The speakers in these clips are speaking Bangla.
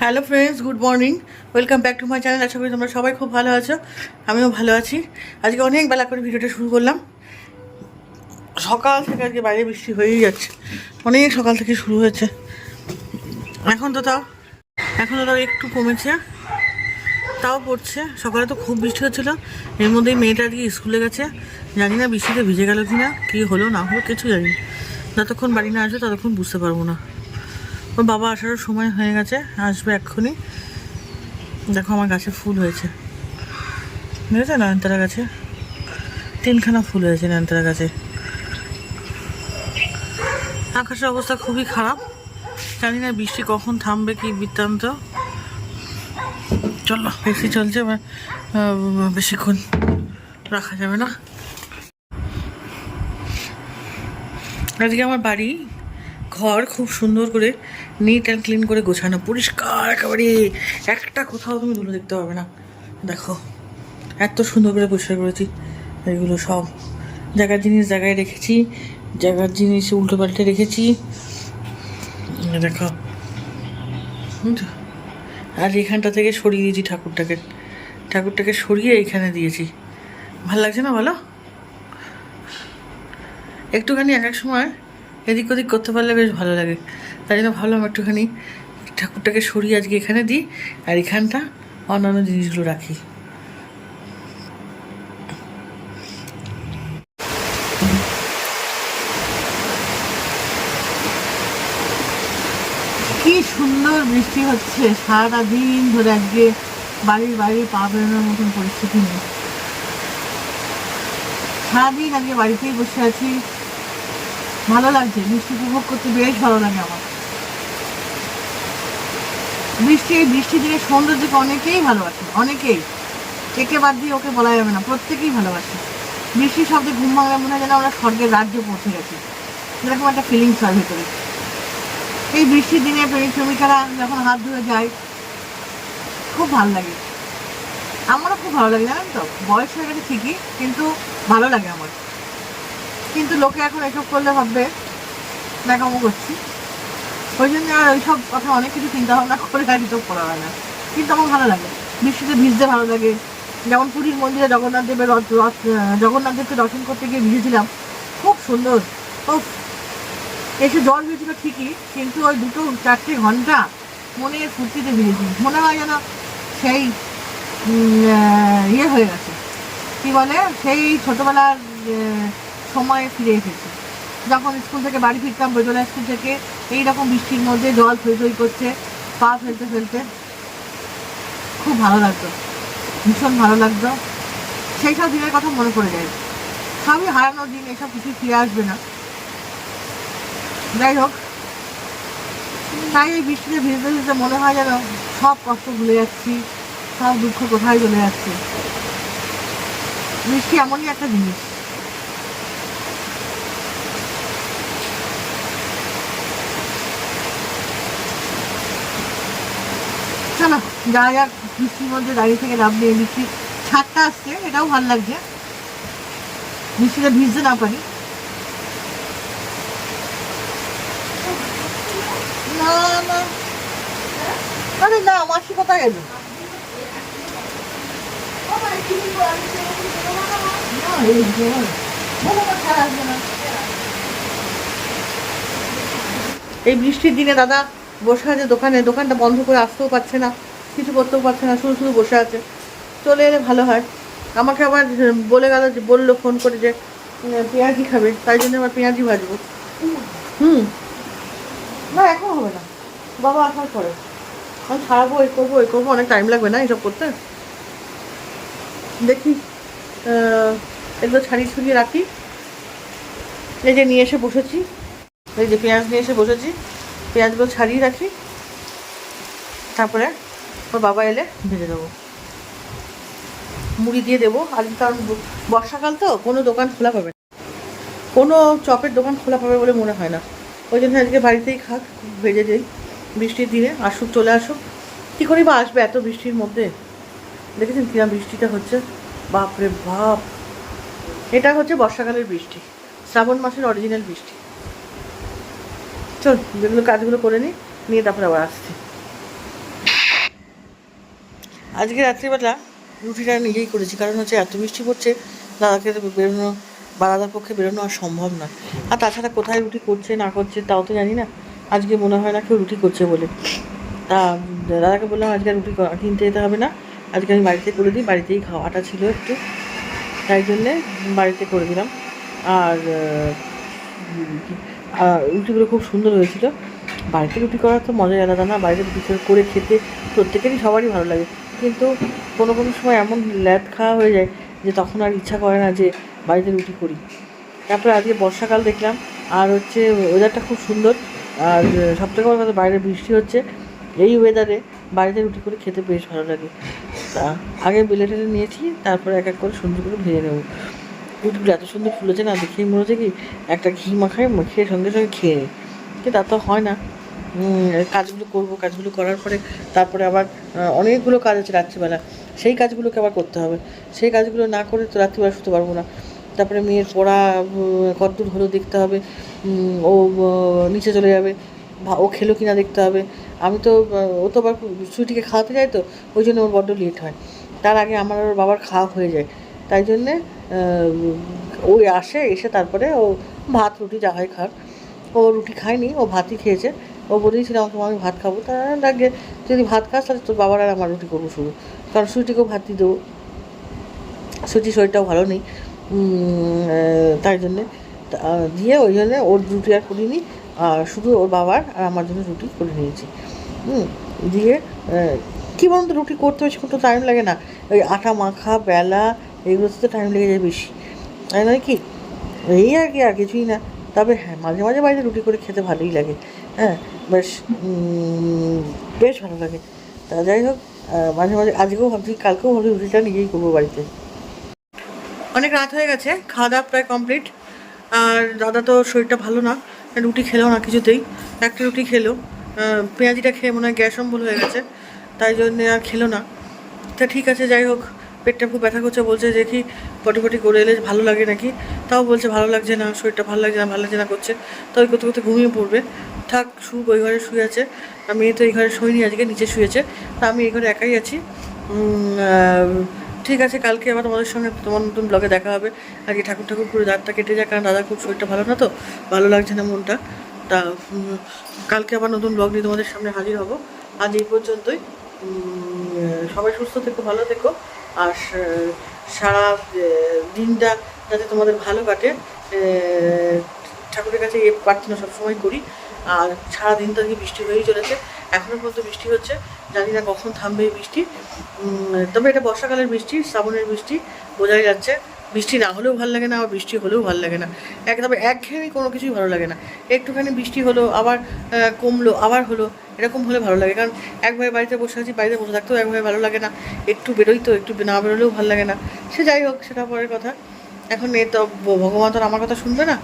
Hello friends, good morning. Welcome back to my channel. আশা করি তোমরা সবাই খুব ভালো আছো, আমিও ভালো আছি। আজকে অনেক বেলা করে ভিডিওটা শুরু করলাম। সকাল থেকে আজকে বাইরে বৃষ্টি হয়েই যাচ্ছে, অনেক সকাল থেকে শুরু হয়েছে। এখন তো তাও একটু কমেছে, তাও পড়ছে। সকালে তো খুব বৃষ্টি হচ্ছিলো, এর মধ্যেই মেয়েটা আজকে স্কুলে গেছে। জানি না বৃষ্টিতে ভিজে গেল কি না, কী হলো না হলো কিছু জানি। যতক্ষণ বাড়ি না আসবে ততক্ষণ বুঝতে পারবো না। ওর বাবা আসারও সময় হয়ে গেছে, আসবে এক্ষুনি। দেখো আমার গাছে ফুল হয়েছে, বুঝেছো? নয়নতারা গাছে 3খানা ফুল হয়েছে নয়নতারা গাছে। আকাশের অবস্থা খুবই খারাপ, জানি না বৃষ্টি কখন থামবে কি বৃত্তান্ত। চলো, বেশি চলছে, বেশিক্ষণ রাখা যাবে না। আজকে আমার বাড়ি ঘর খুব সুন্দর করে নিট অ্যান্ড ক্লিন করে গোছানো, পরিষ্কার একেবারে, একটা কোথাও তুমি ধুলো দেখতে পাবে না। দেখো এত সুন্দর করে পরিষ্কার করেছি। এগুলো সব জায়গার জিনিস জায়গায় রেখেছি, জায়গার জিনিস উল্টো পাল্টে রেখেছি। দেখো, আর এখানটা থেকে সরিয়ে দিয়েছি ঠাকুরটাকে সরিয়ে এইখানে দিয়েছি। ভালো লাগছে না বলো? একটুখানি এক এক সময় এদিক ওদিক করতে পারলে বেশ ভালো লাগে। তাই জন্য ভাবলাম একটুখানি ঠাকুরটাকে সরিয়ে আজকে এখানে দিই, আর এখানটা অন্যান্য জিনিসগুলো রাখি। কি সুন্দর বৃষ্টি হচ্ছে সারাটা দিন ধরে। আজকে বাড়ির পা বেরোনোর মতন পরিস্থিতি নেই। সারাদিন আজকে বাড়িতেই বসে আছি, ভালো লাগছে। বৃষ্টি উপভোগ করতে বেশ ভালো লাগে আমার। বৃষ্টির দিনে সৌন্দর্যকে অনেকেই ভালোবাসে, অনেকেই, একে বাদ দিয়ে ওকে বলা যাবে না, প্রত্যেকেই ভালোবাসে। বৃষ্টির শব্দে ঘুম ভাঙলে মনে হয় যেন আমরা স্বর্গের রাজ্যে পৌঁছে গেছি, এরকম একটা ফিলিংস হয় ভেতরে। এই বৃষ্টির দিনে প্রেমিক প্রেমিকারা যখন হাত ধুয়ে যায়, খুব ভালো লাগে। আমারও খুব ভালো লাগে, জানেন তো। বয়স হয়ে গেছে ঠিকই, কিন্তু ভালো লাগে আমার। কিন্তু লোকে এখন এসব করলে ভাববে ন্যাকামো করছি, ওই জন্য আর ওইসব কথা অনেক কিছু চিন্তা ভাবনা করে আর এসব করা হয় না। কিন্তু আমার ভালো লাগে, বৃষ্টিতে ভিজতে ভালো লাগে। যেমন পুরীর মন্দিরে জগন্নাথদেবকে দর্শন করতে গিয়ে ভিজেছিলাম, খুব সুন্দর। ও, এসে জল হয়েছিল ঠিকই, কিন্তু ওই 2-4 ঘন্টা মনে ফুর্তিতে ভিজেছি। মনে হয় যেন সেই ইয়ে হয়ে গেছে, কী বলে, সেই ছোটোবেলার সময়ে ফিরে এসেছি। যখন স্কুল থেকে বাড়ি ফিরতাম, বৈতলা স্কুল থেকে, এইরকম বৃষ্টির মধ্যে জল থই থই করছে, পা ফেলতে ফেলতে খুব ভালো লাগতো, ভীষণ ভালো লাগতো। সেই সব দিনের কথা মনে পড়ে যায়। সবই হারানো দিন, এসব কিছু ফিরে আসবে না। যাই হোক, তাই এই বৃষ্টিতে ভিজতে ভিজতে মনে হয় যেন সব কষ্ট ভুলে যাচ্ছি, সব দুঃখ কোথায় চলে যাচ্ছে। বৃষ্টি এমনই একটা জিনিস। চলো যারা যাক, বৃষ্টির মধ্যে দাঁড়িয়ে থেকে লাভ নেই। বৃষ্টির ছাদটা আসছে, এটাও ভালো লাগছে, বৃষ্টিতে ভিজতে না পারি। না না, আরে না, মাসি কোথায় গেল? এই বৃষ্টির দিনে দাদা বসে আছে দোকানটা বন্ধ করে আসতেও পারছে না, কিছু করতেও পারছে না, শুধু শুধু বসে আছে। চলে এলে ভালো হয়। আমাকে আবার বললো ফোন করে যে পেঁয়াজি খাবে, তাই জন্য আবার পেঁয়াজি ভাজবো। না এখন হবে না, বাবা আসার পরে আমি ছাড়াবো, এই করবো, অনেক টাইম লাগবে না এইসব করতে। দেখি এগুলো ছাড়িয়ে ছুড়িয়ে রাখি। এই যে নিয়ে এসে বসেছি, এই যে পেঁয়াজ নিয়ে এসে বসেছি, পেঁয়াজগুলো ছাড়িয়ে রাখি, তারপরে ওর বাবা এলে ভেজে দেবো, মুড়ি দিয়ে দেবো। আর কারণ বর্ষাকাল তো কোনো দোকান খোলা পাবে না, কোনো চপের দোকান খোলা পাবে বলে মনে হয় না। ওই জন্য আজকে বাড়িতেই খাক, ভেজে দিই। বৃষ্টির দিনে চলে আসুক, কী করেই বা আসবে এত বৃষ্টির মধ্যে। দেখেছেন কিরম বৃষ্টিটা হচ্ছে, বাপরে বাপ। এটা হচ্ছে বর্ষাকালের বৃষ্টি, শ্রাবণ মাসের অরিজিনাল বৃষ্টি। চল যেগুলো কাজগুলো করে নিয়ে তারপরে আবার আসছি। আজকে রাত্রিবেলা রুটিটা নিজেই করেছি, কারণ হচ্ছে এত বৃষ্টি পড়ছে, দাদাকে তো বেরোনো বা দাদার পক্ষে বেরোনো আর সম্ভব নয়। আর তাছাড়া কোথায় রুটি করছে না করছে তাও তো জানি না। আজকে মনে হয় না কেউ রুটি করছে বলে। তা দাদাকে বললাম আজকে রুটি কিনতে যেতে হবে না, আজকে আমি বাড়িতে করে দিই, বাড়িতেই খাওয়া আটা ছিল একটু, তাই জন্যে বাড়িতে করে দিলাম। আর রুটিগুলো খুব সুন্দর হয়েছিল। বাড়িতে রুটি করার তো মজাই আলাদা না, বাড়িতে রুটি করে খেতে প্রত্যেকেরই সবারই ভালো লাগে, কিন্তু কোনো কোনো সময় এমন ল্যাদ খাওয়া হয়ে যায় যে তখন আর ইচ্ছা করে না যে বাড়িতে রুটি করি। তারপরে আজকে বর্ষাকাল দেখলাম, আর হচ্ছে ওয়েদারটা খুব সুন্দর, আর সবথেকে বড় কথা বাইরে বৃষ্টি হচ্ছে। এই ওয়েদারে বাড়িতে রুটি করে খেতে বেশ ভালো লাগে। তা আগে বেলে টেলে নিয়েছি, তারপরে এক এক করে সুন্দর করে ভেজে নেবো। রুটিগুলো এত সুন্দর ফুলেছে না, দেখেই মনে হচ্ছে কি একটা ঘি মাখিয়ে সঙ্গে সঙ্গে খেয়ে নিই, কিন্তু তা তো হয় না। কাজগুলো করবো, কাজগুলো করার পরে তারপরে আবার অনেকগুলো কাজ আছে রাত্রিবেলা, সেই কাজগুলোকে আবার করতে হবে। সেই কাজগুলো না করে তো রাত্রিবেলা শুতে পারবো না। তারপরে মেয়ের পড়া কতদূর হলো দেখতে হবে, ও নিচে চলে যাবে, ও খেলো কিনা দেখতে হবে। আমি তো ও তো আবার সুইটিকে খাওয়াতে যায়, তো ওই জন্য ওর বড্ড লেট হয়। তার আগে আমার ওর বাবার খাওয়া হয়ে যায়, তাই জন্যে ওই এসে তারপরে ও ভাত রুটি যা হয় খাক। ও রুটি খায়নি, ও ভাতই খেয়েছে। ও বলেছিল আমাকে আমি ভাত খাবো, তা লাগে যদি ভাত খাস তাহলে তোর বাবার আর আমার রুটি করবো শুধু, কারণ সুইটিকেও ভাত দিয়ে দেবো, সুইটির শরীরটাও ভালো নেই, তাই জন্যে দিয়ে ওই জন্যে ওর রুটি আর করিনি, আর শুধু ওর বাবার আর আমার জন্য রুটি করে নিয়েছি। দিয়ে কী বলুন তো, রুটি করতে বেশি তো টাইম লাগে না, ওই আটা মাখা বেলা এগুলোতে তো টাইম লেগে যায় বেশি, তাই নয় কি? এই আর কি, আর কিছুই না। তবে হ্যাঁ, মাঝে মাঝে বাড়িতে রুটি করে খেতে ভালোই লাগে, হ্যাঁ, বেশ বেশ ভালো লাগে। তা যাই হোক, মাঝে মাঝে আজকেও ভাবছি, কালকেও ভাবছি রুটিটা নিজেই করবো বাড়িতে। অনেক রাত হয়ে গেছে, খাওয়া দাওয়া প্রায় কমপ্লিট। আর দাদা তো শরীরটা ভালো না, রুটি খেলো না কিছুতেই, একটা রুটি খেলো, পেঁয়াজিটা খেয়ে মনে হয় গ্যাস অম্বল হয়ে গেছে, তাই জন্যে আর খেলো না। তা ঠিক আছে, যাই হোক, পেটটা খুব ব্যথা করছে, বলছে দেখি পটি করে এলে ভালো লাগে নাকি, তাও বলছে ভালো লাগছে না, শরীরটা ভালো লাগছে না করছে, তো ওই করতে করতে ঘুমিয়ে পড়বে। থাক, ওই ঘরে শুয়ে আছে, আমি তো এই ঘরে শুইনি, আজকে নিচে শুয়েছে, তা আমি এই ঘরে একাই আছি। ঠিক আছে, কালকে আবার তোমাদের সঙ্গে তোমার নতুন ব্লগে দেখা হবে। আজকে ঠাকুর করে দাঁতটা কেটে যায়, কারণ দাদার খুব শরীরটা ভালো না, তো ভালো লাগছে না মনটা। তা কালকে আবার নতুন ব্লগ নিয়ে তোমাদের সামনে হাজির হব। আজ এই পর্যন্তই। সবাই সুস্থ থেকো, ভালো থেকো, আর সারা দিনটা যাতে তোমাদের ভালো কাটে, ঠাকুরের কাছে এই প্রার্থনা সবসময় করি। আর সারাদিন তো বৃষ্টি হয়েই চলেছে, এখনও পর্যন্ত বৃষ্টি হচ্ছে, জানি না কখন থামবে এই বৃষ্টি। তবে এটা বর্ষাকালের বৃষ্টি, শ্রাবণের বৃষ্টি, বোঝাই যাচ্ছে। বৃষ্টি না হলেও ভালো লাগে না, আবার বৃষ্টি হলেও ভালো লাগে না, তবে একঘেয়েমি কোনো কিছুই ভালো লাগে না। একটুখানি বৃষ্টি হলো, আবার কমলো, আবার হলো, এরকম হলে ভালো লাগে। কারণ একভাবে বাড়িতে বসে আছি, বাড়িতে বসে থাকতেও একভাবে ভালো লাগে না, একটু বেরোই তো, একটু না বেরোলেও ভালো লাগে না। সে যাই হোক, সেটা পরের কথা। এখন এ তো ভগবান তো আমার কথা শুনবে না।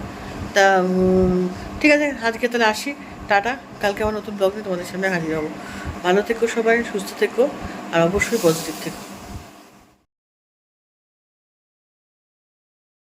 তা ঠিক আছে, আজকে তাহলে আসি, টাটা। কালকে আমার নতুন ব্লগ নিয়ে তোমাদের সামনে হাজির হবো। ভালো থেকো সবাই, সুস্থ থেকো, আর অবশ্যই পজিটিভ থেকো।